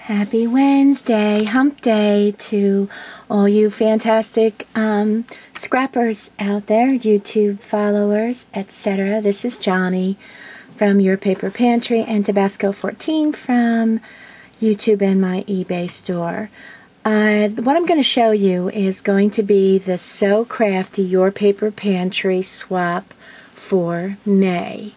Happy Wednesday, hump day to all you fantastic scrappers out there, YouTube followers, etc. This is Johnny from Your Paper Pantry and Tabasco 14 from YouTube and my eBay store. What I'm going to show you is going to be the Sew Crafty Your Paper Pantry swap for May.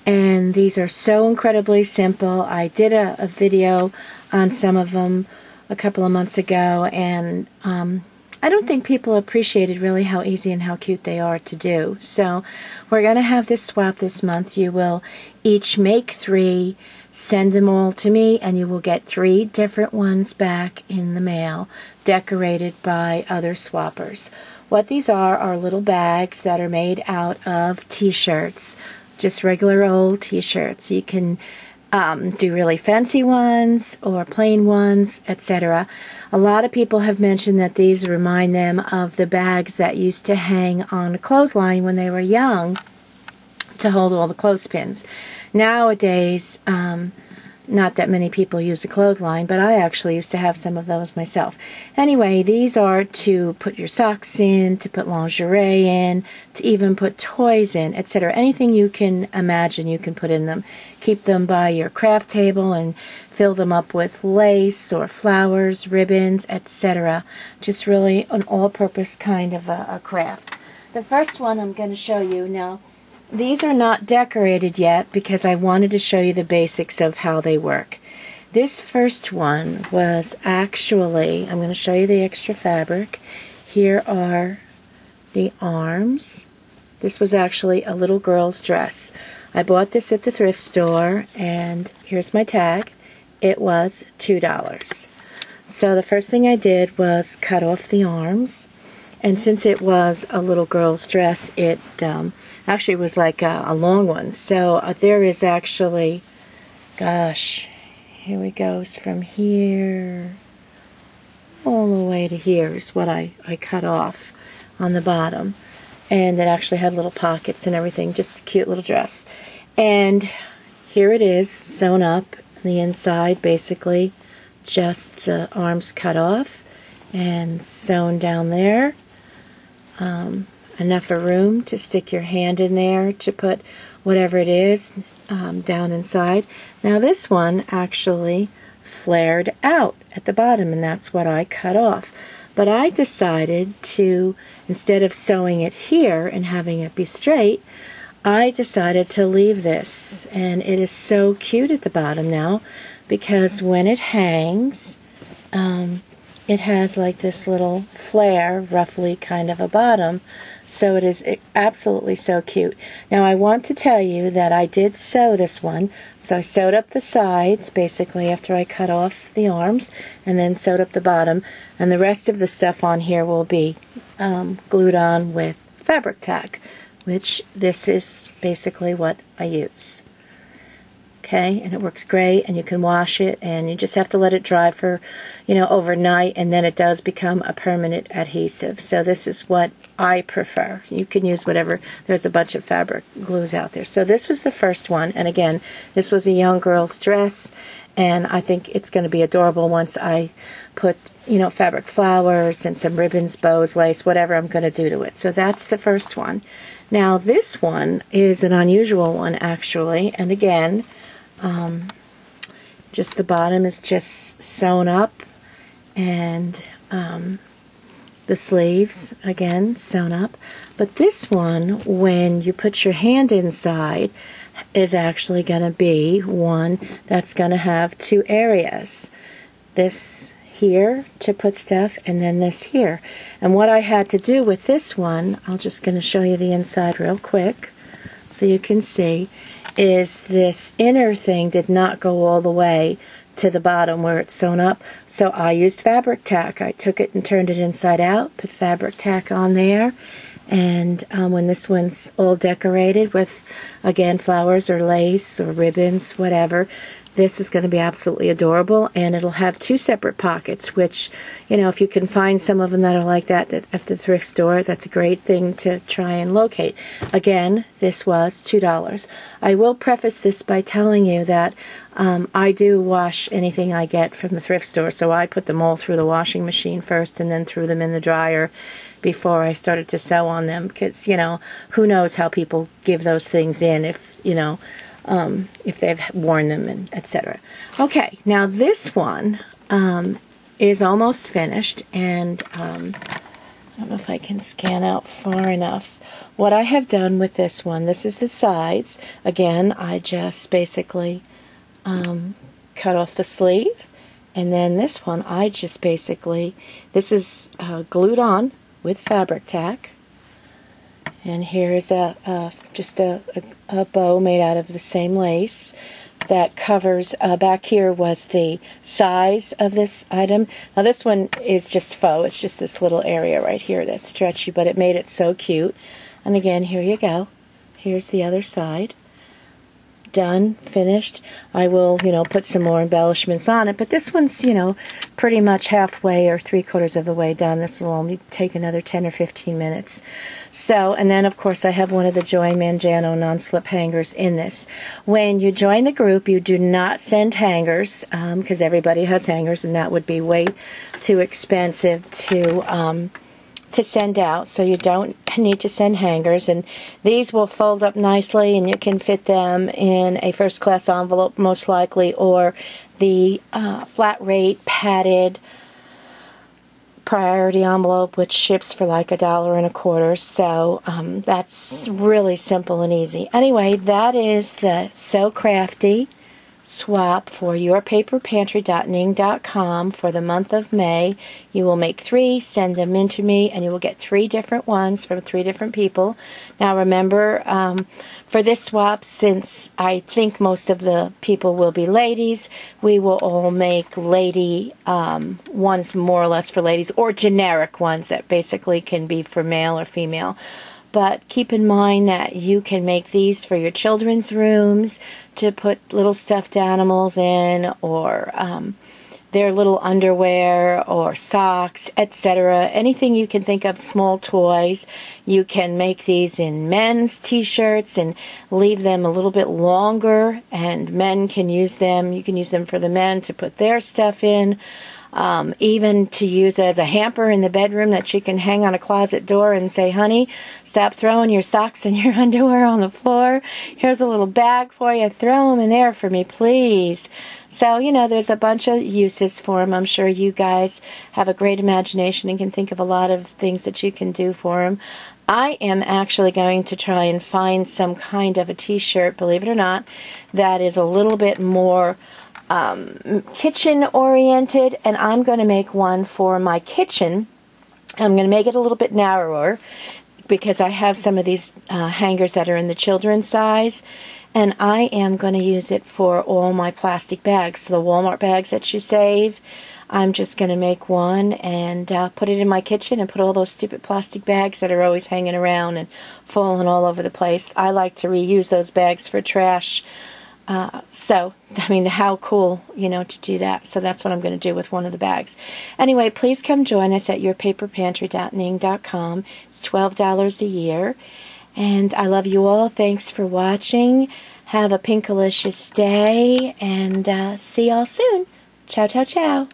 And these are so incredibly simple. I did a video on some of them a couple of months ago, and I don't think people appreciated really how easy and how cute they are to do. So we're going to have this swap this month. You will each make 3, send them all to me, and you will get 3 different ones back in the mail, decorated by other swappers. What these are little bags that are made out of t-shirts, just regular old t-shirts. You can do really fancy ones or plain ones, etc. A lot of people have mentioned that these remind them of the bags that used to hang on a clothesline when they were young to hold all the clothespins. Nowadays, not that many people use a clothesline, but I actually used to have some of those myself. Anyway, these are to put your socks in, to put lingerie in, to even put toys in, etc. Anything you can imagine you can put in them. Keep them by your craft table and fill them up with lace or flowers, ribbons, etc. Just really an all-purpose kind of a craft. The first one I'm going to show you now. These are not decorated yet because I wanted to show you the basics of how they work. This first one was actually, I'm going to show you the extra fabric. Here are the arms. This was actually a little girl's dress. I bought this at the thrift store, and here's my tag. It was $2. So the first thing I did was cut off the arms. And since it was a little girl's dress, it actually was like a long one. So there is actually, gosh, here we go, from here all the way to here is what I cut off on the bottom. And it actually had little pockets and everything, just a cute little dress. And here it is, sewn up on the inside, basically just the arms cut off and sewn down there. Enough of room to stick your hand in there to put whatever it is down inside. Now this one actually flared out at the bottom, and that's what I cut off. But I decided to, instead of sewing it here and having it be straight, I decided to leave this. And it is so cute at the bottom now because when it hangs, it has like this little flare, roughly kind of a bottom, so it is absolutely so cute. Now I want to tell you that I did sew this one, so I sewed up the sides basically after I cut off the arms, and then sewed up the bottom, and the rest of the stuff on here will be glued on with Fabri Tac, which this is basically what I use. Okay, and it works great, and you can wash it, and you just have to let it dry for, overnight, and then it does become a permanent adhesive. So this is what I prefer. You can use whatever. There's a bunch of fabric glues out there. So this was the first one, and again, this was a young girl's dress, and I think it's going to be adorable once I put, fabric flowers and some ribbons, bows, lace, whatever I'm going to do to it. So that's the first one. Now this one is an unusual one, actually, and again, just the bottom is just sewn up, and the sleeves again sewn up. But this one, when you put your hand inside, is actually going to be one that's going to have 2 areas. This here to put stuff, and then this here. And what I had to do with this one, I'm just going to show you the inside real quick so you can see, is this inner thing did not go all the way to the bottom where it's sewn up. So I used Fabri Tac. I took it and turned it inside out, put Fabri Tac on there, and when this one's all decorated with, again, flowers or lace or ribbons, whatever, this is going to be absolutely adorable, and it'll have 2 separate pockets, which, you know, if you can find some of them that are like that at the thrift store, that's a great thing to try and locate. Again, this was $2. I will preface this by telling you that I do wash anything I get from the thrift store, so I put them all through the washing machine first and then threw them in the dryer before I started to sew on them, because, you know, who knows how people give those things in, if, you know, if they've worn them, and etc. Okay, now this one is almost finished, and I don't know if I can scan out far enough. What I have done with this one, this is the sides. Again, I just basically cut off the sleeve, and then this one I just basically, this is glued on with Fabri Tac. And here's just a bow made out of the same lace that covers, back here was the size of this item. Now this one is just faux, it's just this little area right here that's stretchy, but it made it so cute. And again, here you go. Here's the other side. Done, finished. I will, you know, put some more embellishments on it, but this one's, you know, pretty much halfway or 3/4 of the way done. This will only take another 10 or 15 minutes. So, and then of course I have one of the Joy Mangano non-slip hangers in this. When you join the group, you do not send hangers, because everybody has hangers, and that would be way too expensive to send out, so you don't need to send hangers. And these will fold up nicely, and you can fit them in a first-class envelope most likely, or the flat rate padded priority envelope, which ships for like $1.25. So that's really simple and easy. Anyway, that is the Sew Crafty Swap for yourpaperpantry.ning.com for the month of May. You will make 3, send them in to me, and you will get 3 different ones from 3 different people. Now remember, for this swap, since I think most of the people will be ladies, we will all make lady ones, more or less for ladies, or generic ones that basically can be for male or female. But keep in mind that you can make these for your children's rooms to put little stuffed animals in, or their little underwear or socks, etc. Anything you can think of, small toys. You can make these in men's t-shirts and leave them a little bit longer, and men can use them. You can use them for the men to put their stuff in. Even to use as a hamper in the bedroom that you can hang on a closet door and say, honey, stop throwing your socks and your underwear on the floor. Here's a little bag for you. Throw them in there for me, please. So, you know, there's a bunch of uses for them. I'm sure you guys have a great imagination and can think of a lot of things that you can do for them. I am actually going to try and find some kind of a t-shirt, believe it or not, that is a little bit more kitchen oriented, and I'm going to make one for my kitchen. I'm going to make it a little bit narrower because I have some of these hangers that are in the children's size, and I am going to use it for all my plastic bags. So the Walmart bags that you save, I'm just going to make one and put it in my kitchen and put all those stupid plastic bags that are always hanging around and falling all over the place. I like to reuse those bags for trash. So, I mean, how cool, you know, to do that. So that's what I'm going to do with one of the bags. Anyway, please come join us at yourpaperpantry.ning.com. It's $12 a year. And I love you all. Thanks for watching. Have a pinkalicious day, and see y'all soon. Ciao, ciao, ciao.